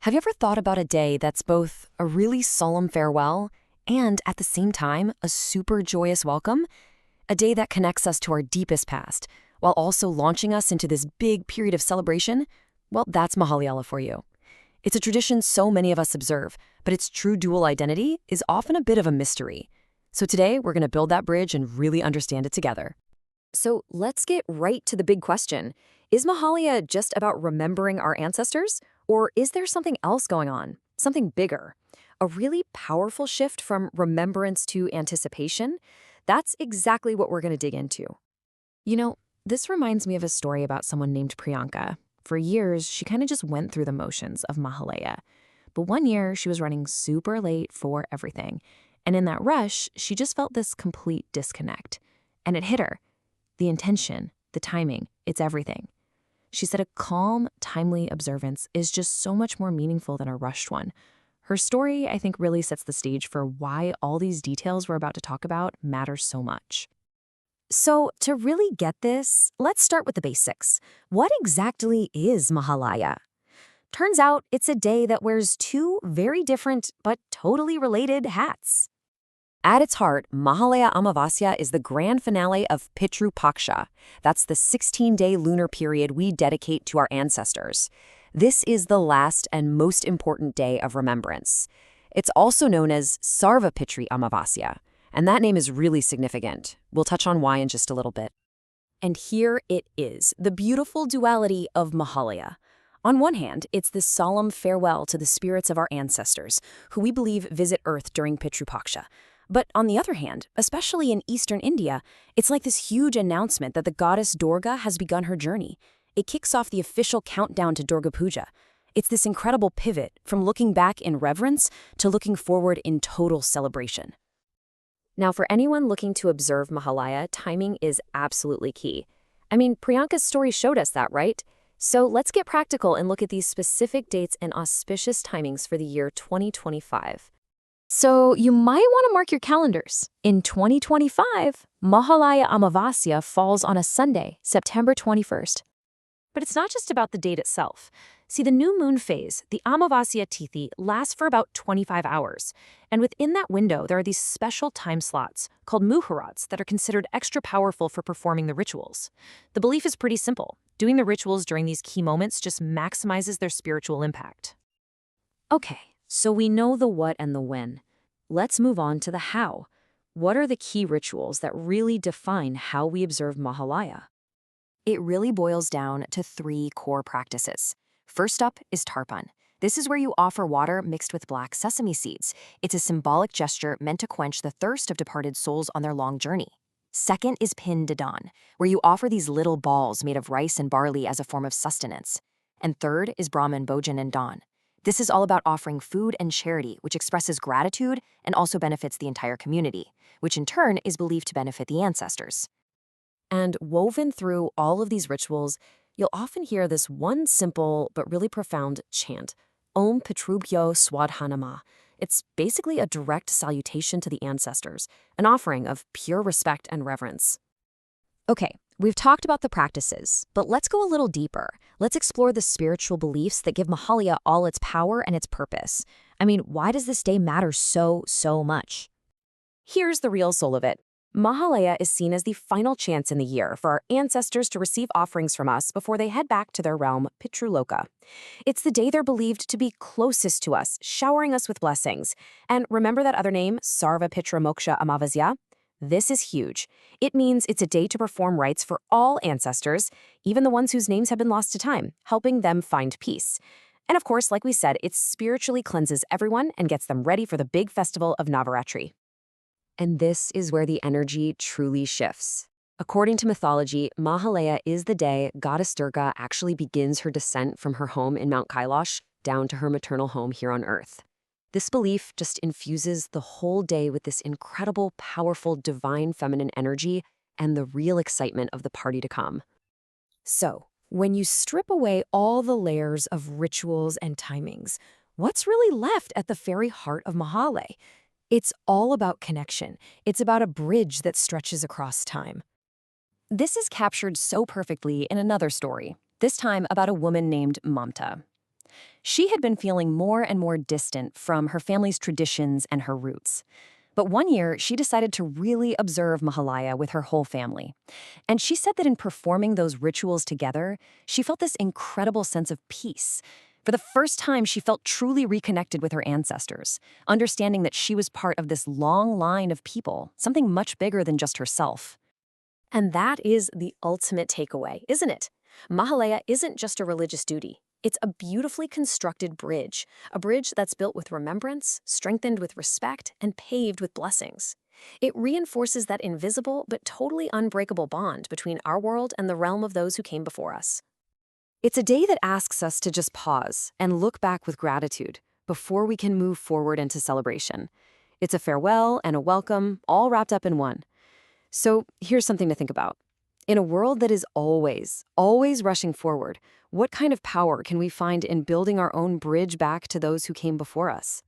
Have you ever thought about a day that's both a really solemn farewell and, at the same time, a super joyous welcome? A day that connects us to our deepest past, while also launching us into this big period of celebration? Well, that's Mahalaya for you. It's a tradition so many of us observe, but its true dual identity is often a bit of a mystery. So today, we're going to build that bridge and really understand it together. So let's get right to the big question. Is Mahalaya just about remembering our ancestors? Or is there something else going on? Something bigger? A really powerful shift from remembrance to anticipation? That's exactly what we're going to dig into. You know, this reminds me of a story about someone named Priyanka. For years, she kind of just went through the motions of Mahalaya. But one year, she was running super late for everything. And in that rush, she just felt this complete disconnect. And it hit her. The intention, the timing, it's everything. She said a calm, timely observance is just so much more meaningful than a rushed one. Her story, I think, really sets the stage for why all these details we're about to talk about matter so much. So, to really get this, let's start with the basics. What exactly is Mahalaya? Turns out it's a day that wears two very different but totally related hats. At its heart, Mahalaya Amavasya is the grand finale of Pitru Paksha. That's the 16-day lunar period we dedicate to our ancestors. This is the last and most important day of remembrance. It's also known as Sarvapitri Amavasya, and that name is really significant. We'll touch on why in just a little bit. And here it is, the beautiful duality of Mahalaya. On one hand, it's this solemn farewell to the spirits of our ancestors, who we believe visit Earth during Pitru Paksha. But on the other hand, especially in eastern India, it's like this huge announcement that the goddess Durga has begun her journey. It kicks off the official countdown to Durga Puja. It's this incredible pivot from looking back in reverence to looking forward in total celebration. Now, for anyone looking to observe Mahalaya, timing is absolutely key. I mean, Priyanka's story showed us that, right? So let's get practical and look at these specific dates and auspicious timings for the year 2025. So you might want to mark your calendars. In 2025, Mahalaya Amavasya falls on a Sunday, September 21st. But it's not just about the date itself. See, the new moon phase, the Amavasya Tithi, lasts for about 25 hours. And within that window, there are these special time slots called Muhurats that are considered extra powerful for performing the rituals. The belief is pretty simple. Doing the rituals during these key moments just maximizes their spiritual impact. Okay, so we know the what and the when. Let's move on to the how. What are the key rituals that really define how we observe Mahalaya? It really boils down to three core practices. First up is Tarpan. This is where you offer water mixed with black sesame seeds. It's a symbolic gesture meant to quench the thirst of departed souls on their long journey. Second is Daan, where you offer these little balls made of rice and barley as a form of sustenance. And third is Brahmin, Bhoj, and Daan. This is all about offering food and charity, which expresses gratitude and also benefits the entire community, which in turn is believed to benefit the ancestors. And woven through all of these rituals, you'll often hear this one simple but really profound chant, Om Pitrubhyo Swadhanama. It's basically a direct salutation to the ancestors, an offering of pure respect and reverence. Okay, we've talked about the practices, but let's go a little deeper. Let's explore the spiritual beliefs that give Mahalaya all its power and its purpose. I mean, why does this day matter so much? Here's the real soul of it. Mahalaya is seen as the final chance in the year for our ancestors to receive offerings from us before they head back to their realm, Pitruloka. It's the day they're believed to be closest to us, showering us with blessings. And remember that other name, Sarvapitri Amavasya? This is huge. It means it's a day to perform rites for all ancestors, even the ones whose names have been lost to time, helping them find peace. And of course, like we said, it spiritually cleanses everyone and gets them ready for the big festival of Navaratri. And this is where the energy truly shifts. According to mythology, Mahalaya is the day goddess Durga actually begins her descent from her home in Mount Kailash down to her maternal home here on Earth. This belief just infuses the whole day with this incredible, powerful, divine feminine energy and the real excitement of the party to come. So, when you strip away all the layers of rituals and timings, what's really left at the very heart of Mahalaya? It's all about connection. It's about a bridge that stretches across time. This is captured so perfectly in another story, this time about a woman named Mamta. She had been feeling more and more distant from her family's traditions and her roots. But one year, she decided to really observe Mahalaya with her whole family. And she said that in performing those rituals together, she felt this incredible sense of peace. For the first time, she felt truly reconnected with her ancestors, understanding that she was part of this long line of people, something much bigger than just herself. And that is the ultimate takeaway, isn't it? Mahalaya isn't just a religious duty. It's a beautifully constructed bridge, a bridge that's built with remembrance, strengthened with respect, and paved with blessings. It reinforces that invisible but totally unbreakable bond between our world and the realm of those who came before us. It's a day that asks us to just pause and look back with gratitude before we can move forward into celebration. It's a farewell and a welcome, all wrapped up in one. So here's something to think about. In a world that is always rushing forward, what kind of power can we find in building our own bridge back to those who came before us?